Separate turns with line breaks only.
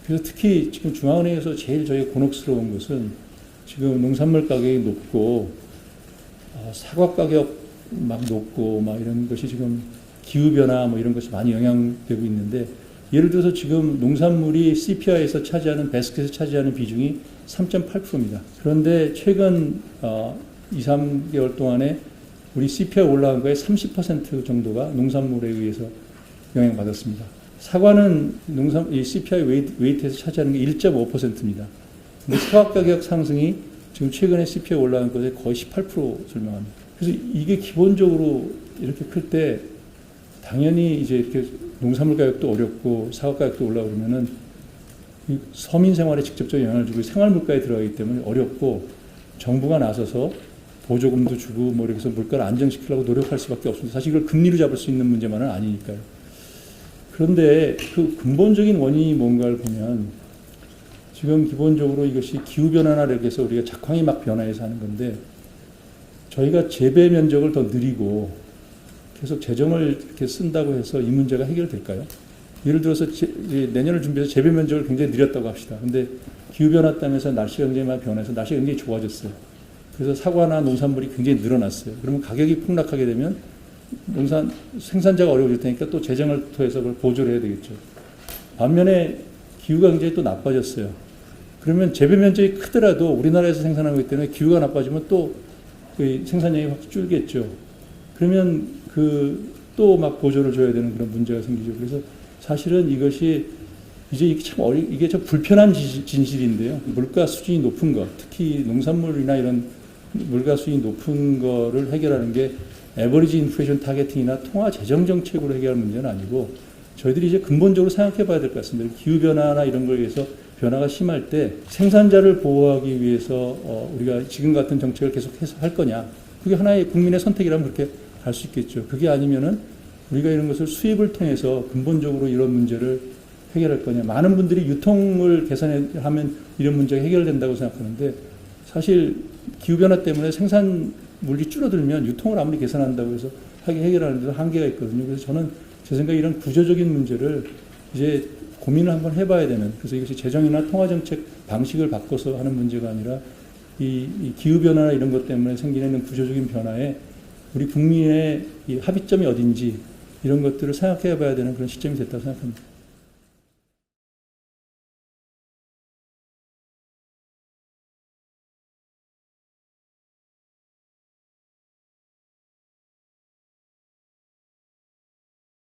그래서 특히 지금 중앙은행에서 제일 저희 곤혹스러운 것은 지금 농산물 가격이 높고 사과 가격 막 높고 막 이런 것이 지금 기후변화 뭐 이런 것이 많이 영향되고 있는데, 예를 들어서 지금 농산물이 CPI에서 차지하는, 베스켓에서 차지하는 비중이 3.8%입니다. 그런데 최근 2, 3개월 동안에 우리 CPI 올라간 거에 30% 정도가 농산물에 의해서 영향받았습니다. 사과는 이 CPI 웨이트에서 차지하는 게 1.5%입니다. 근데 사과 가격 상승이 지금 최근에 CPI 올라간 것에 거의 18% 설명합니다. 그래서 이게 기본적으로 이렇게 클 때 당연히 이제 이렇게 농산물 가격도 어렵고 사과 가격도 올라오고 그러면은 서민 생활에 직접적인 영향을 주고 생활 물가에 들어가기 때문에 어렵고, 정부가 나서서 보조금도 주고 뭐 이렇게 해서 물가를 안정시키려고 노력할 수밖에 없습니다. 사실 이걸 금리로 잡을 수 있는 문제만은 아니니까요. 그런데 그 근본적인 원인이 뭔가를 보면 지금 기본적으로 이것이 기후변화나 이렇게 해서 우리가 작황이 막 변화해서 하는 건데, 저희가 재배 면적을 더 늘리고 계속 재정을 이렇게 쓴다고 해서 이 문제가 해결될까요? 예를 들어서 내년을 준비해서 재배 면적을 굉장히 늘렸다고 합시다. 근데 기후변화 때문에 날씨가 굉장히 많이 변해서 날씨가 굉장히 좋아졌어요. 그래서 사과나 농산물이 굉장히 늘어났어요. 그러면 가격이 폭락하게 되면 생산자가 어려워질 테니까 또 재정을 통해서 그걸 보조를 해야 되겠죠. 반면에 기후가 굉장히 또 나빠졌어요. 그러면 재배 면적이 크더라도 우리나라에서 생산하고 있기 때문에 기후가 나빠지면 또 생산량이 확 줄겠죠. 그러면 또 막 보조를 줘야 되는 그런 문제가 생기죠. 그래서 사실은 이것이 이제 이게 참 불편한 진실인데요. 물가 수준이 높은 것, 특히 농산물이나 이런 물가 수준이 높은 거를 해결하는 게 에버리지 인플레이션 타겟팅이나 통화 재정 정책으로 해결할 문제는 아니고, 저희들이 이제 근본적으로 생각해 봐야 될 것 같습니다. 기후변화나 이런 거에 의해서 변화가 심할 때 생산자를 보호하기 위해서 우리가 지금 같은 정책을 계속해서 할 거냐. 그게 하나의 국민의 선택이라면 그렇게 할 수 있겠죠. 그게 아니면은 우리가 이런 것을 수입을 통해서 근본적으로 이런 문제를 해결할 거냐. 많은 분들이 유통을 개선하면 이런 문제가 해결된다고 생각하는데, 사실 기후변화 때문에 생산물이 줄어들면 유통을 아무리 개선한다고 해서 해결하는 데도 한계가 있거든요. 그래서 저는 제 생각에 이런 구조적인 문제를 이제 고민을 한번 해봐야 되는, 그래서 이것이 재정이나 통화정책 방식을 바꿔서 하는 문제가 아니라 이 기후변화나 이런 것 때문에 생기는 구조적인 변화에 우리 국민의 이 합의점이 어딘지 이런 것들을 생각해 봐야 되는 그런 시점이 됐다고 생각합니다.